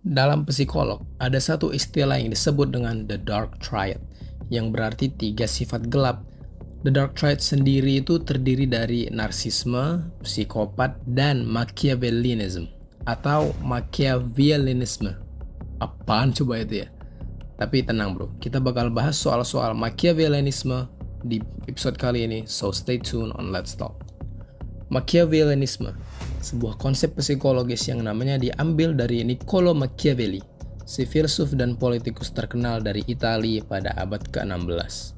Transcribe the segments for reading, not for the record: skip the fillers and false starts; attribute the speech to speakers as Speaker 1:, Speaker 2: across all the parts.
Speaker 1: Dalam psikolog, ada satu istilah yang disebut dengan the dark triad, yang berarti 3 sifat gelap. The dark triad sendiri itu terdiri dari narsisme, psikopat, dan Machiavellianism atau Machiavellianisme. Apaan coba itu ya? Tapi tenang bro, kita bakal bahas soal-soal Machiavellianisme di episode kali ini, so stay tuned on Let's Talk. Machiavellianisme, sebuah konsep psikologis yang namanya diambil dari Niccolo Machiavelli, si filsuf dan politikus terkenal dari Italia pada abad ke-16.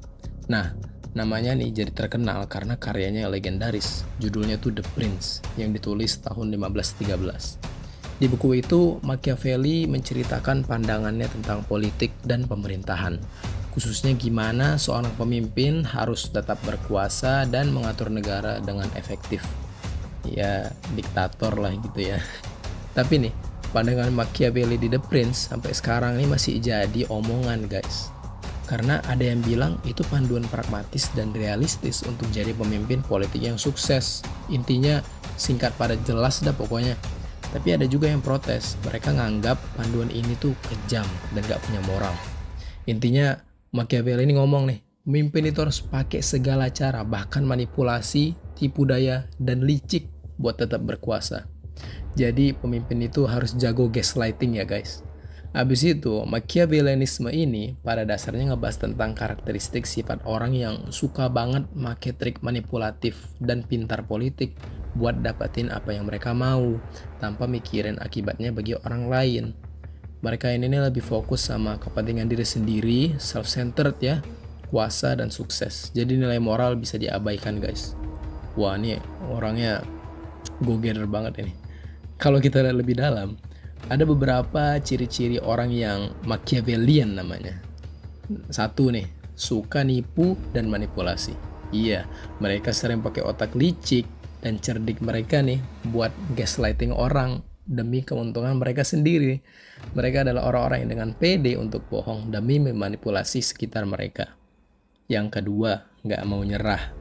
Speaker 1: Nah, namanya nih jadi terkenal karena karyanya legendaris, judulnya tuh The Prince, yang ditulis tahun 1513. Di buku itu, Machiavelli menceritakan pandangannya tentang politik dan pemerintahan, khususnya gimana seorang pemimpin harus tetap berkuasa dan mengatur negara dengan efektif. Ya, diktator lah gitu ya. Tapi nih, pandangan Machiavelli di The Prince sampai sekarang ini masih jadi omongan guys. Karena ada yang bilang itu panduan pragmatis dan realistis untuk jadi pemimpin politik yang sukses. Intinya singkat pada jelas dah pokoknya. Tapi ada juga yang protes, mereka nganggap panduan ini tuh kejam dan gak punya moral. Intinya Machiavelli ini ngomong nih, pemimpin itu harus pakai segala cara, bahkan manipulasi, tipu daya, dan licik buat tetap berkuasa. Jadi pemimpin itu harus jago gaslighting ya guys. Abis itu, Machiavellianisme ini pada dasarnya ngebahas tentang karakteristik sifat orang yang suka banget make trik manipulatif dan pintar politik buat dapatin apa yang mereka mau, tanpa mikirin akibatnya bagi orang lain. Mereka ini lebih fokus sama kepentingan diri sendiri, self-centered ya, kuasa dan sukses. Jadi nilai moral bisa diabaikan guys. Wah ini orangnya go-getter banget ini. Kalau kita lihat lebih dalam, ada beberapa ciri-ciri orang yang Machiavellian namanya. Satu nih, suka nipu dan manipulasi. Iya, mereka sering pakai otak licik dan cerdik mereka nih buat gaslighting orang demi keuntungan mereka sendiri. Mereka adalah orang-orang yang dengan pede untuk bohong demi memanipulasi sekitar mereka. Yang kedua, nggak mau nyerah.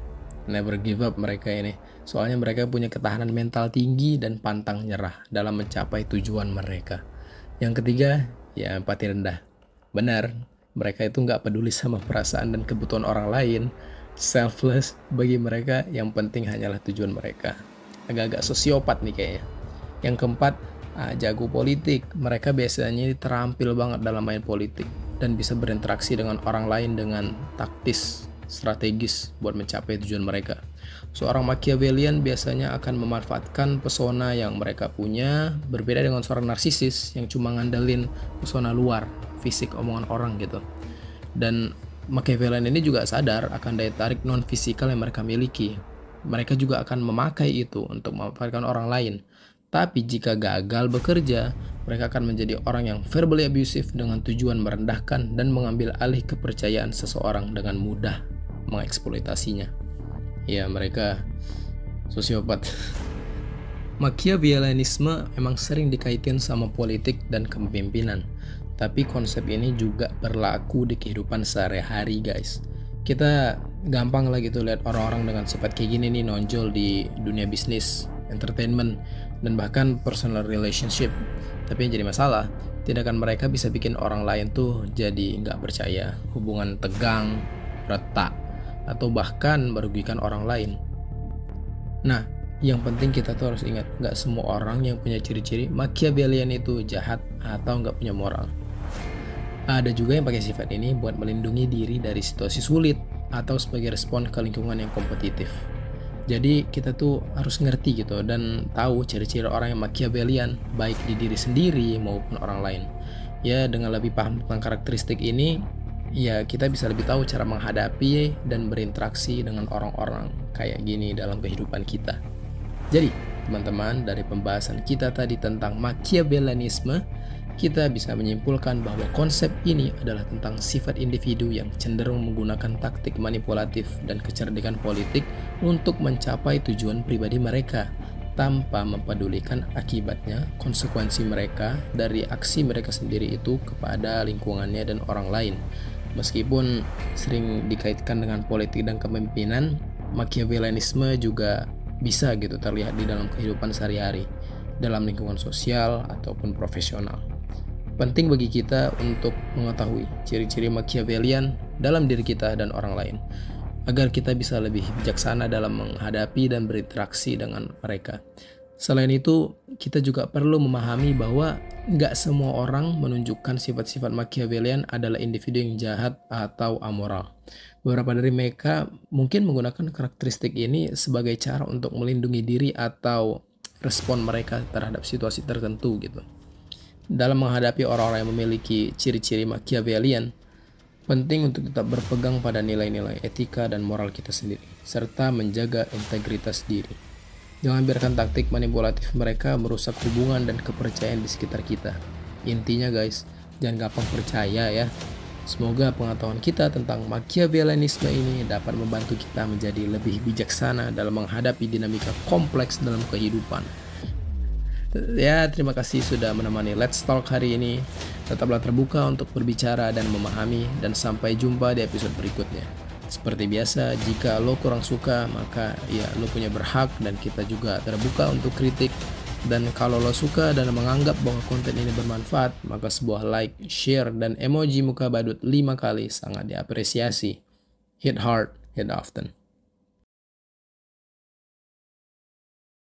Speaker 1: Never give up mereka ini. Soalnya mereka punya ketahanan mental tinggi dan pantang nyerah dalam mencapai tujuan mereka. Yang ketiga, ya empati rendah. Benar, mereka itu nggak peduli sama perasaan dan kebutuhan orang lain. Selfless, bagi mereka yang penting hanyalah tujuan mereka. Agak-agak sosiopat nih kayaknya. Yang keempat, jago politik. Mereka biasanya terampil banget dalam main politik dan bisa berinteraksi dengan orang lain dengan taktis, strategis buat mencapai tujuan mereka. Seorang Machiavellian biasanya akan memanfaatkan pesona yang mereka punya, berbeda dengan seorang narsisis yang cuma ngandelin pesona luar, fisik omongan orang gitu. Dan Machiavellian ini juga sadar akan daya tarik non-fisikal yang mereka miliki. Mereka juga akan memakai itu untuk memanfaatkan orang lain. Tapi jika gagal bekerja, mereka akan menjadi orang yang verbally abusive dengan tujuan merendahkan dan mengambil alih kepercayaan seseorang dengan mudah mengeksploitasinya. Ya, mereka sosiopat. Machiavellianisme memang sering dikaitkan sama politik dan kepemimpinan. Tapi konsep ini juga berlaku di kehidupan sehari-hari guys. Kita gampang lah gitu lihat orang-orang dengan sifat kayak gini nih nonjol di dunia bisnis, entertainment, dan bahkan personal relationship. Tapi yang jadi masalah, tindakan mereka bisa bikin orang lain tuh jadi nggak percaya, hubungan tegang, retak, atau bahkan merugikan orang lain. Nah, yang penting kita tuh harus ingat, nggak semua orang yang punya ciri-ciri Machiavellian itu jahat atau nggak punya moral. Ada juga yang pakai sifat ini buat melindungi diri dari situasi sulit atau sebagai respon ke lingkungan yang kompetitif. Jadi kita tuh harus ngerti gitu dan tahu ciri-ciri orang yang Machiavellian baik di diri sendiri maupun orang lain. Ya, dengan lebih paham tentang karakteristik ini, ya kita bisa lebih tahu cara menghadapi dan berinteraksi dengan orang-orang kayak gini dalam kehidupan kita. Jadi teman-teman, dari pembahasan kita tadi tentang Machiavellianisme, kita bisa menyimpulkan bahwa konsep ini adalah tentang sifat individu yang cenderung menggunakan taktik manipulatif dan kecerdikan politik untuk mencapai tujuan pribadi mereka tanpa mempedulikan akibatnya, konsekuensi mereka dari aksi mereka sendiri itu kepada lingkungannya dan orang lain. Meskipun sering dikaitkan dengan politik dan kepemimpinan, Machiavellianisme juga bisa gitu terlihat di dalam kehidupan sehari-hari, dalam lingkungan sosial ataupun profesional. Penting bagi kita untuk mengetahui ciri-ciri Machiavellian dalam diri kita dan orang lain, agar kita bisa lebih bijaksana dalam menghadapi dan berinteraksi dengan mereka. Selain itu, kita juga perlu memahami bahwa nggak semua orang menunjukkan sifat-sifat Machiavellian adalah individu yang jahat atau amoral. Beberapa dari mereka mungkin menggunakan karakteristik ini sebagai cara untuk melindungi diri atau respon mereka terhadap situasi tertentu gitu. Dalam menghadapi orang-orang yang memiliki ciri-ciri Machiavellian, penting untuk tetap berpegang pada nilai-nilai etika dan moral kita sendiri, serta menjaga integritas diri. Jangan biarkan taktik manipulatif mereka merusak hubungan dan kepercayaan di sekitar kita. Intinya guys, jangan gampang percaya ya. Semoga pengetahuan kita tentang Machiavellianisme ini dapat membantu kita menjadi lebih bijaksana dalam menghadapi dinamika kompleks dalam kehidupan. Ya, terima kasih sudah menemani Let's Talk hari ini. Tetaplah terbuka untuk berbicara dan memahami, dan sampai jumpa di episode berikutnya. Seperti biasa, jika lo kurang suka, maka ya lo punya berhak, dan kita juga terbuka untuk kritik. Dan kalau lo suka dan menganggap bahwa konten ini bermanfaat, maka sebuah like, share, dan emoji muka badut 5 kali sangat diapresiasi. Hit hard, hit often.